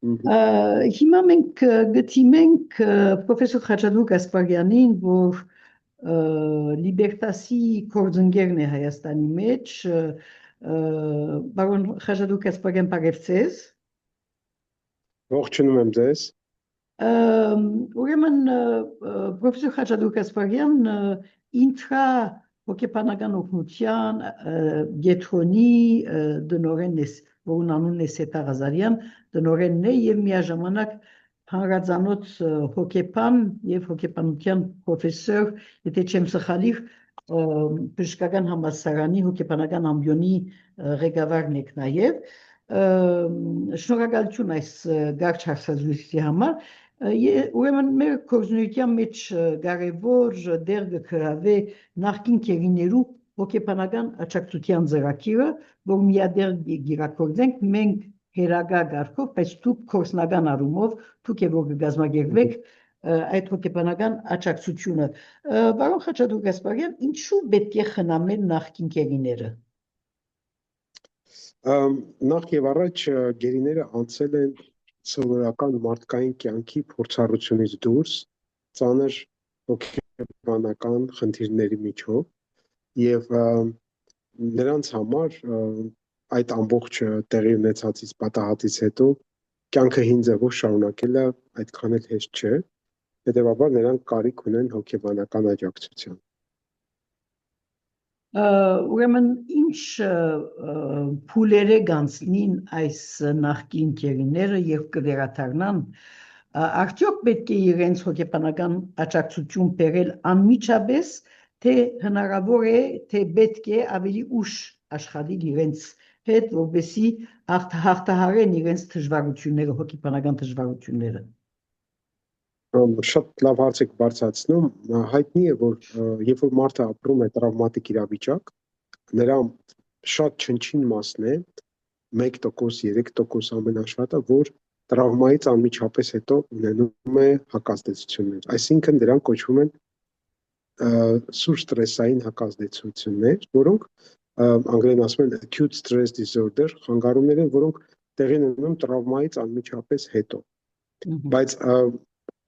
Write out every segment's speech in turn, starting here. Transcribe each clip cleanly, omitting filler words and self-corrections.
Հիմա մենք գտիմենք պրոֆեսոր Խաչատուր Գասպարյանին, որ Լիբերտասի կորձընկերն է Հայաստանի մեջ, բարոն Խաչատուր Գասպարյան, բարև ձեզ։ Ողջունում եմ ձեզ։ Ուրեմն պրոֆեսոր Խաչատուր Գասպարյան ինտրա հոգեբանական օգնության Գեթրոնի դնորենն է, որն անունն է Սետա Ղազարյան, դնորենն է եւ միաժամանակ հանրազանոց հոգեբան եւ հոգեբանության պրոֆեսոր, եթե չեմ սխալիր, բժշկական համալսարանի հոգեբանական ամբիոնի ղեկավարն եք նաեւ։ Շնորհակալություն այս կարճ հարցազրույցի համար։ Ուրեմն մեր գործունեության մեջ կարևոր դեր կգրավի նախկին քերիներու հոգեբանական աջակցության ծրագիրը, որ միադեռ գիրակորձենք մենք հերագա գարկով, բայց դուք կորսնական առումով դուք եւ որ կգազմագերվեք այդ հոգեբանական աջակցությունը։ Բարոն Խաչատուր Գասպարյան, ինչու պետք է խնամել նախկին քերիները։ Նախ եւ առաջ գերիները անցել են սովորական մարդկային կյանքի փորձառությունից դուրս ծանր հոգեբանական խնդիրների միջով եւ նրանց համար այդ ամբողջ տեղի ունեցածից պատահածից հետո կյանքը հին ձևով շարունակելը այդքան էլ հեշտ չէ, հետեւաբար նրանք կարիք ունեն հոգեբանական աջակցության։ Ուրեմն ինչ փուլերը գանցնին այս նախկին քերիները եւ կվերաթարնան, արդյոք պետք է իրենց հոգեբանական աջակցություն բերել անմիջապես, թե հնարավոր է, թե պետք է ավելի ուշ աշխատել իրենց հետ, որպեսզի հաղթահարեն իրենց դժվարությունները, հոգեբանական դժվարությունները։ Շատ լավ հարց եք բարձրացնում, հայտնի է, որ երբ որ մարդը ապրում է տրավմատիկ իրավիճակ, նրա շատ չնչին մասն է 1%, 3% ամենաշատը, որ տրավմայից անմիջապես հետո ունենում է հակազդեցություններ, այսինքն դրանք կոչվում են սուր ստրեսային հակազդեցություններ, որոնք անգլերեն ասում են acute stress disorder, խանգարումներ են, որոնք տեղի են ունենում տրավմայից անմիջապես հետո, բայց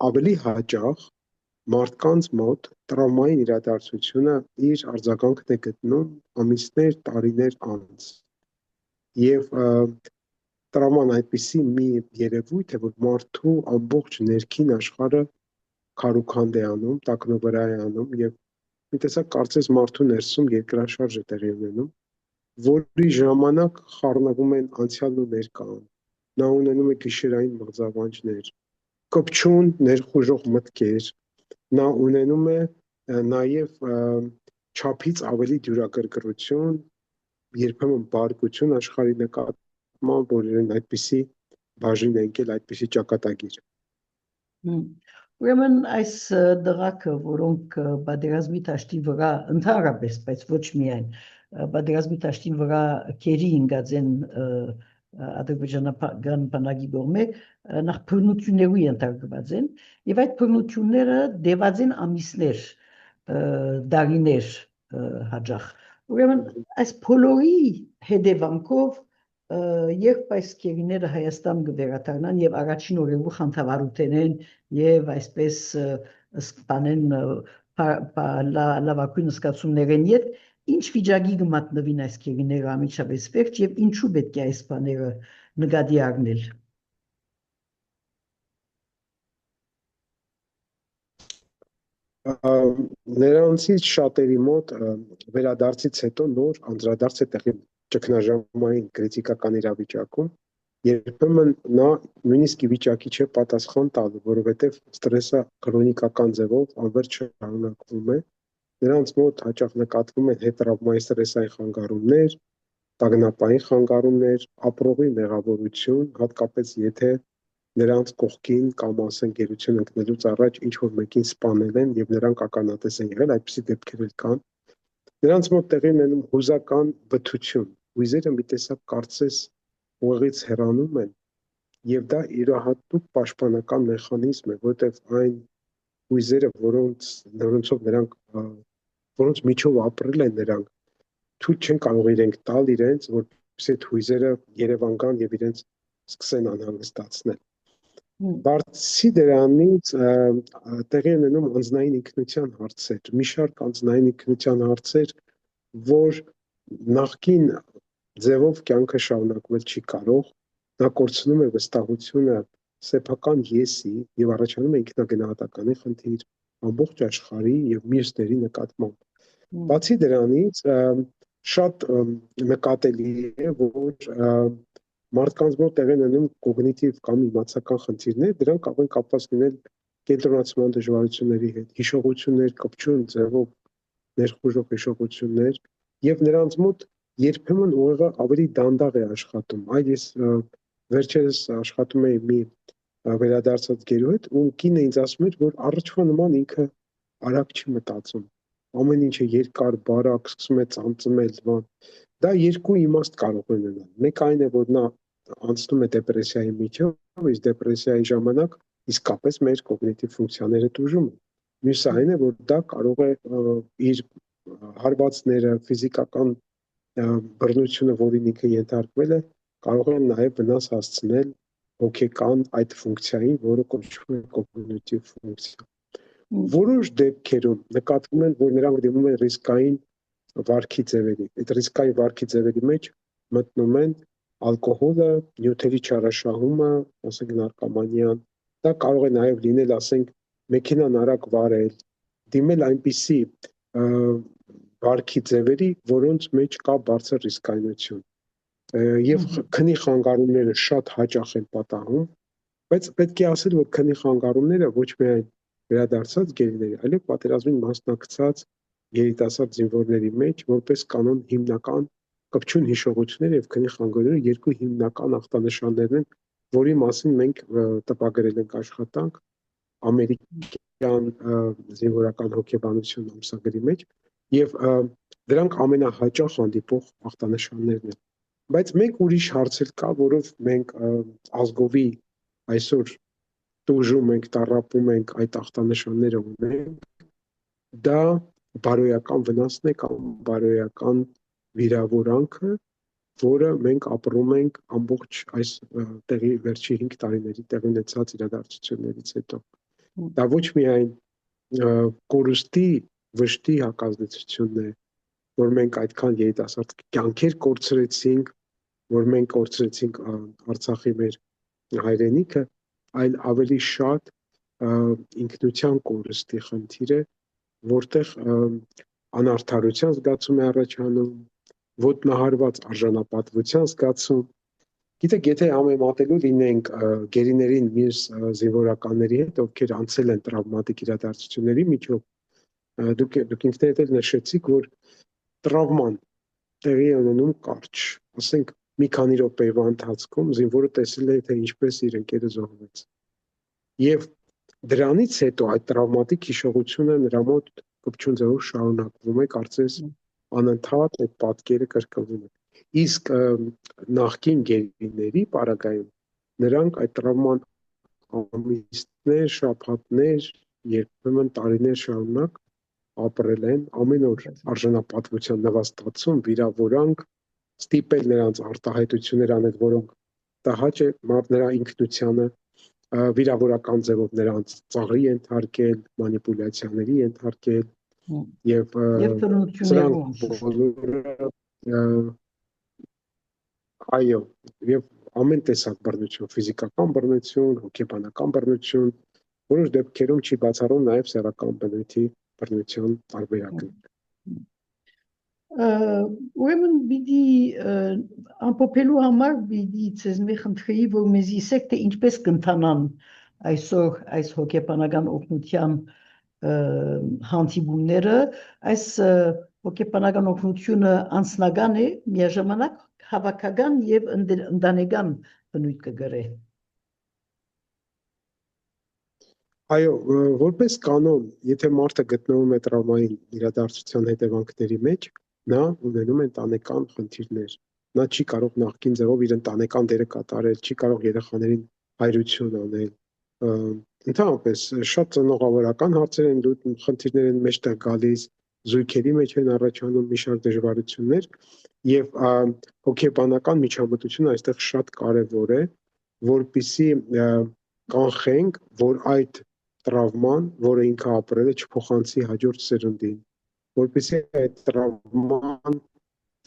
ավելի հաճախ մարդկանց մոտ տրավմային իրադարձությունը իր արձագանքն է գտնում ամիսներ, տարիներ անց։ Եվ տրավման այդպիսի մի երևույթ է, որ մարդու ամբողջ ներքին աշխարհը քարուքանդ է անում, տակնովրա է անում եւ մի տեսակ կարծես մարդու ներսում երկրաշարժ է տեղի ունենում, որի ժամանակ խառնվում են անցյալն ու ներկան։ Նա ունենում է գիշերային մղձավանջներ, կպչուն ներխուժող մտքեր, նա ունենում է նաև չափից ավելի դյուրակրկրություն, երբեմն բարկություն աշխարհի նկատմամբ, որ այդպիսի բաժին է ընկել, այդպիսի ճակատագիր։ Ուրեմն այս դղակը, որոնք պատերազմի դաշտի վրա ընդհանրապես, բայց ոչ միայն պատերազմի դաշտի վրա քերի ընկած են ադրբեջանական բանակի կողմէ, նախ բռնություններու ենթարկված են եւ այդ բռնությունները դեված են ամիսներ, դարիներ հաջող։ Ուրեմն այս բոլորի հետևանքով երբ այս քերիները Հայաստան կվերադառնան եւ առաջին օրերու խնդավառութեն եւ այսպես սպանեն լավագույն զգացումներեն իդ, ինչ վիճակի կմատնվին այս քերիները ամիջապես վերջ եւ ինչու պետք է այս բաները նկատի առնել։ Նրանցից շատերի մոտ վերադարձից հետո նոր անդրադարձ է տեղի ճգնաժամային քրիտիկական իրավիճակում, երբեմն նա նույնիսկ ի վիճակի չէ պատասխան տալու, որովհետև ստրեսը քրոնիկական ձևով անվերջ շարունակվում է, նրանց մոտ հաճախ նկատվում են հետտրավմայի ստրեսային խանգարումներ, տագնապային խանգարումներ, ապրողի մեղավորություն, հատկապես եթե նրանց կողքին կամ ասեն գերություն ընկնելուց առաջ ինչ-որ մեկին սպանել են եւ նրանք ականատես են եղել, այդպիսի դեպքեր էլ կան։ Նրանց մոտ տեղի ունենում հուզական բթություն, հույզերը մի տեսակ կարծես ուղղից հեռանում են եւ դա յուրահատուկ պաշտպանական մեխանիզմ է, որտեղ այն հույզերը, որոնց միջով ապրել են նրանք, թույլ չեն կարող իրենք տալ իրենց, որ այդ հույզերը Երևան գան եւ իրենց սկսեն անհանգստացնել։ Բարձի դրանից տեղի են ունենում անձնային ինքնության հարցեր, մի շարք անձնային ինքնության հարցեր, որ նախկին ձևով կյանքը շարունակվել չի կարող, նա կորցնում է վստահությունը սեփական եսի եւ առաջանում է ինքնագնահատականի խնդիր ամբողջ աշխարհի եւ մյուսների նկատմամբ։ Բացի դրանից շատ նկատելի է, որ մարդկանց մոտ տեղի են ունենում կոգնիտիվ կամ իմացական խնդիրներ, դրանք կարող են կապված լինել կենտրոնացման դժվարությունների հետ, հիշողություններ, կպչուն ձևով ներխուժող հիշողություններ, եւ նրանց մոտ երբեմն ուղեղը ավելի դանդաղ է աշխատում։ Այլ ես վերջերս աշխատում էի մի վերադարձած գերու հետ, ում կինը ինձ ասում էր, որ առաջվա նման ինքը արագ չի մտածում։ Ամեն ինչը երկար, բարակ, սկսում է ծանծմել, դա երկու իմաստ կարող է ունենալ։ Մեկ այն է, որ նա անցնում է դեպրեսիայի միջով, իսկ դեպրեսիայի ժամանակ իսկապես մեր կոգնիտիվ ֆունկցիաները տուժում են։ Մյուսը այն է, որ դա կարող է իր հարվածները, ֆիզիկական բռնությունը, որին ինքը ենթարկվել է, կարող է նաև վնաս հասցնել հոգեկան այդ ֆունկցիային, որը կոչվում է կոգնիտիվ ֆունկցիա։ Որոշ դեպքերում նկատվում են, որ նրանք դիմում են ռիսկային վարքի ձևերի։ Այդ ռիսկային վարքի ձևերի մեջ մտնում են ալկոհոլը, նյութերի չարաշահումը, ասենք նարկոմանիան, դա կարող է նաև լինել, ասենք, մեքենան արագ վարել, դիմել այնպիսի վարքի ձևերի, որոնց մեջ կա բարձր ռիսկայնություն։ Եվ քնի խանգարումները շատ հաճախ են պատահում, բայց պետք է ասել, որ քնի խանգարումները ոչ միայն վերադարձած գերիների, այլև պատերազմին մասնակցած երիտասարդ զինվորների մեջ որպես կանոն հիմնական կպչուն հիշողությունները եւ քնի խանգարումները երկու հիմնական ախտանշաններն են, որի մասին մենք տպագրել ենք աշխատանք ամերիկյան զինվորական հոգեբանություն ամսագրի մեջ եւ դրանք ամենահաճախ հանդիպող ախտանշաններն են։ Բայց մեկ ուրիշ հարց էլ կա, որով մենք ազգովի այսօր տուժում ենք, տառապում ենք, այդ ախտանշանները ունենք, դա բարոյական վնասն է կամ բարոյական վիրավորանքը, որը մենք ապրում ենք ամբողջ այս տեղի վերջի 5 տարիների տեղի ունեցած իրադարձություններից հետո։ Դա ոչ միայն կորուստի, վշտի հակազդեցությունն է, որ մենք այդքան երիտասարդ կյանքեր կորցրեցինք, որ մենք կորցրեցինք Արցախի մեր հայրենիքը, այլ ավելի շատ ինքնության կորստի խնդիր է, որտեղ անարդարության զգացում է առաջանում, ոտնահարված արժանապատվության զգացում։ Գիտեք, եթե համեմատելու լինենք գերիներին մյուս զինվորականների հետ, ովքեր անցել են տրավմատիկ իրադարձությունների միջով, դուք ինքներդ էլ նշեցիք, որ տրավման տեղի է ունենում կարճ, ասենք մի քանի րոպեվա ընթացքում զինվորը տեսել է, թե ինչպես իր ընկերը զոհվեց։ Եվ դրանից հետո այդ տրավմատիկ հիշողությունը նրա մոտ կպչուն ձևով շարունակվում է, կարծես անընդհատ այդ պատկերը կրկնվում է։ Իսկ նախկին գերիների պարագայում նրանք այդ տրավման ամիսներ, շաբաթներ, երբեմն տարիներ շարունակ ապրել են, ամեն օր արժանապատվության նվաստացում, վիրավորանք, ստիպել նրանց արտահայտություններ անել, որոնք տհաճ է նրա ինքնությանը, վիրավորական ձևով նրանց ծաղրի ենթարկել, մանիպուլյացիաների ենթարկել եւ սրանք բոլորը այո, եւ ամեն տեսակ բռնություն, ֆիզիկական բռնություն, հոգեբանական բռնություն, որոշ դեպքերում չի բացառում նաեւ սեռական բնույթի բռնության տարբերակներ։ Ուրեմն պիտի ամփոփելու համար պիտի ցեզ մի խնդրեի, որ մեզ իսեք թե ինչպես կընթանան այսօր այս հոգեբանական օգնության հանդիպումները, այս հոգեբանական օգնությունը անձնական է, միաժամանակ հավաքական եւ ընտանեկան բնույթ կգրե։ Այո, որպես կանոն, եթե մարդը գտնվում է տրավմային իրադարձության հետևանքների մեջ, նա ունենում է ընտանեկան խնդիրներ։ Նա չի կարող նախկին ձևով իր ընտանեկան դերը կատարել, չի կարող երեխաներին հայրություն անել։ Ընդհանրապես շատ ծնողավորական հարցեր են, խնդիրներ են մեջտեղ գալիս, զույգերի մեջ են առաջանում մի շարք դժվարություններ եւ հոգեբանական միջամտությունը այստեղ շատ կարեւոր է, որպեսզի կանխենք, որ այդ տրավման, որը ինքը ապրել է, չփոխանցի հաջորդ սերունդին, որպեսզի այդ տրավման,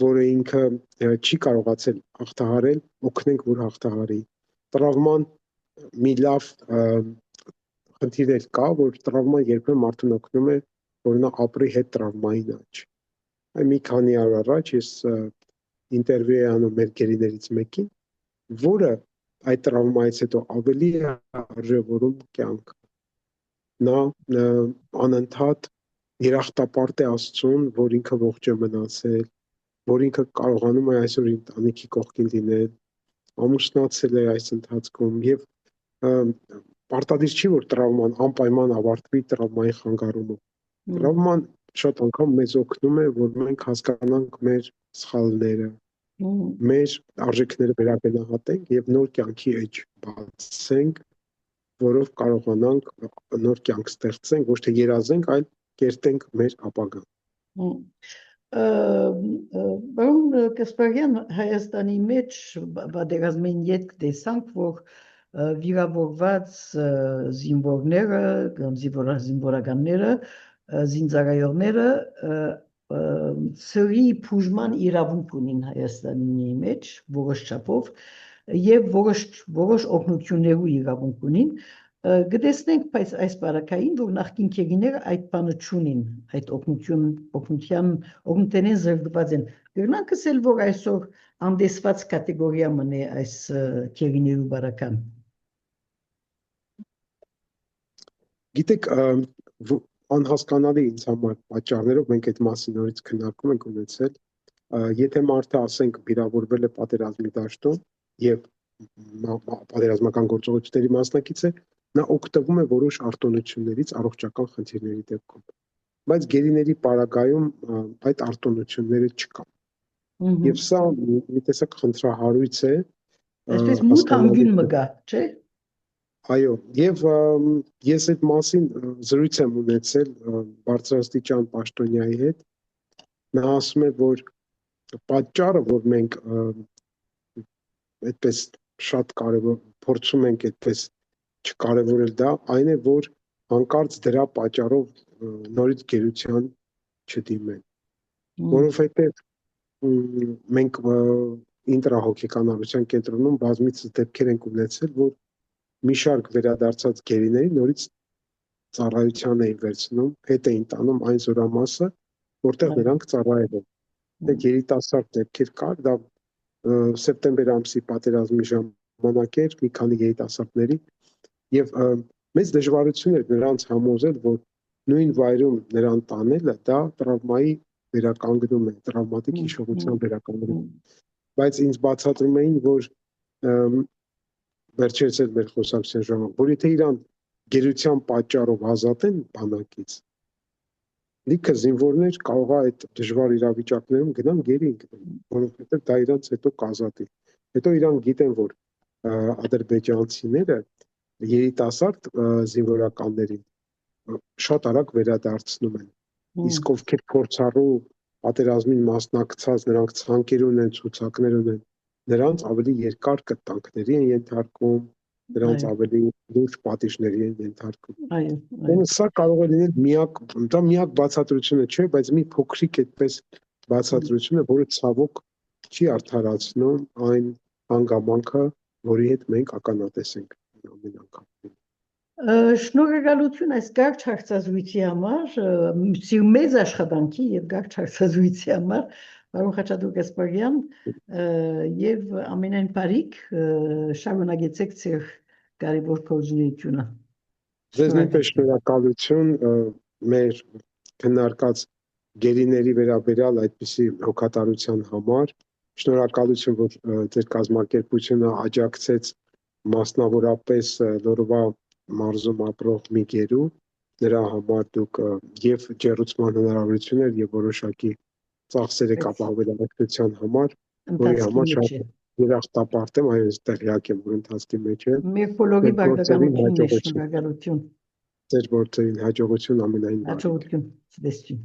որը ինքը չի կարողացել հաղթահարել, օգնենք, որ հաղթահարի։ Տրավման մի լավ խնդիր կա, որ տրավման երբեմն մարդուն օգնում է, որ նա ապրի հետ տրավմային աճ։ Մի քանի օր առաջ ես ինտերվյու եմ անում մեր գերիներից մեկին, որը այդ տրավմայից հետո ավելի արժևորում կյանքը։ Նա անընդհատ երախտապարտ է Աստծուն, որ ինքը ողջ է մնացել, որ ինքը կարողանում է այսօր ընտանիքի կողքին լինել, ամուսնացել է այս ընթացքում եւ պարտադիր չի, որ տրավման անպայման ավարտվի տրավմայի խանգարումով։ Տրավման շատ անգամ մեզ օգնում է, որ մենք հասկանանք մեր սխալները, մեր արժեքները վերագնահատենք եւ նոր կյանքի էջ բացենք, որով կարողանանք նոր կյանք ստեղծենք, ոչ թե երազենք, այլ կերտենք մեր ապագան։ Բարոն Կասպարյան, Հայաստանի մեջ պատերազմին ետք տեսանք, որ վիրավորված զինվորները, զինվորականները, զինծառայողները սրի բուժման իրավունք ունին Հայաստանի մեջ, որոշ չափով, եւ որոշ օգնություններու իրավունք ունին, գտեսնենք, բայց այս բարակային, որ նախկին քերիները այդ բանը չունին, այդ օգնութենեն զրկված են։ Գրնանք ասել, որ այսօր անդեսված կատեգորիա մնե այս քերիներու բարական։ Գիտեք, անհասկանալի ինձ համար պատճառներով մենք այդ մասին նորից քննարկում ենք ունեցել, եթե մարդը ասենք վիրավորվել է պատերազմի դաշտում եւ պատերազմական գործողությունների մասնակից է, նա օգտվում է որոշ արտոնություններից առողջական խնդիրների դեպքում, բայց գերիների պարագայում այդ արտոնությունները չկան։ Եվ սա մի տեսակ խնդրահարույց է։ Այսպես մութ անգյուն մը գա, չէ՞։ Այո, եւ ես այդ մասին զրույց եմ ունեցել բարձրաստիճան պաշտոնյայի հետ։ Նա ասում է, որ պատճառը, որ մենք այդպես շատ կարևոր փորձում ենք այդպես չկարևորել դա, այն է, որ հանկարծ դրա պատճառով նորից գերության չդիմեն, որովհետեւ մենք ինտրահոգեկանալության կենտրոնում բազմիցս դեպքեր ենք ունեցել, որ մի շարք վերադարձած գերիների նորից ծառայության էին վերցնում, հետ էին տանում այն զորամասը, որտեղ նրանք ծառայել են։ Դե երիտասարդ դեպքեր կար, դա սեպտեմբեր ամսի պատերազմի ժամանակ էր, մի քանի երիտասարդների եւ մեծ դժվարություն էր նրանց համոզել, որ նույն վայրում նրան տանելը դա տրավմայի վերականգնում է, տրավմատիկ հիշողության վերականգնում։ Բայց ինձ բացատրում էին, որ վերջերս էլ մեր խոսակցության ժամանակ, որ եթե իրան գերության պատճառով ազատեն բանակից, լիքը զինվորներ կարող է այդ դժվար իրավիճակներում գնան գերի ընկնեն, որովհետև դա իրանց հետո կազատի։ Հետո իրան գիտեն, որ ադրբեջանցիները երիտասարդ զինվորականներին շատ արագ վերադարձնում են։ Իսկ ովքեր փորձառու պատերազմին մասնակցած, նրանք ցանկեր ունեն, ցուցակներ ունեն, նրանց ավելի երկար կտանքների են ենթարկում, նրանց ավելի լուրջ պատիժների են ենթարկում։ Սա կարող է լինել միակ բացատրությունը չէ, բայց մի փոքրիկ այդպես բացատրություն է, որը ցավոք չի արդարացնում այն հանգամանքը, որի հետ մենք ականատես ենք ամեն անգամ։ Շնորհակալություն այս կարճ հարցազրույցի համար, մեծ աշխատանքի եւ կարճ հարցազրույցի համար, Բարոն Խաչատուր Կասպարյան, եւ ամենայն բարիք, շարունակեցեք ձեր կարևոր գործունեությունը։ Ձեզ նույնպես շնորհակալություն մեր քննարկած գերիների վերաբերյալ այդպիսի հոգատարության համար, շնորհակալություն, որ ձեր կազմակերպությունը աջակցեց մասնավորապես Լոռվա մարզում ապրող մի գերու, նրա համար դուք եւ ջեռուցման հնարավորություններ եւ որոշակի ծախսեր եք ապահովել առողջության համար, որի համար շատ երախտապարտ եմ, այո, տեղյակ եմ, որ ընթացքի մեջ է։ Մեր բոլորի բարդականությունն է, շնորհակալություն։ Ձեր գործերին հաջողություն ամենայն բարիք։ Հաջողություն, ցտեսություն։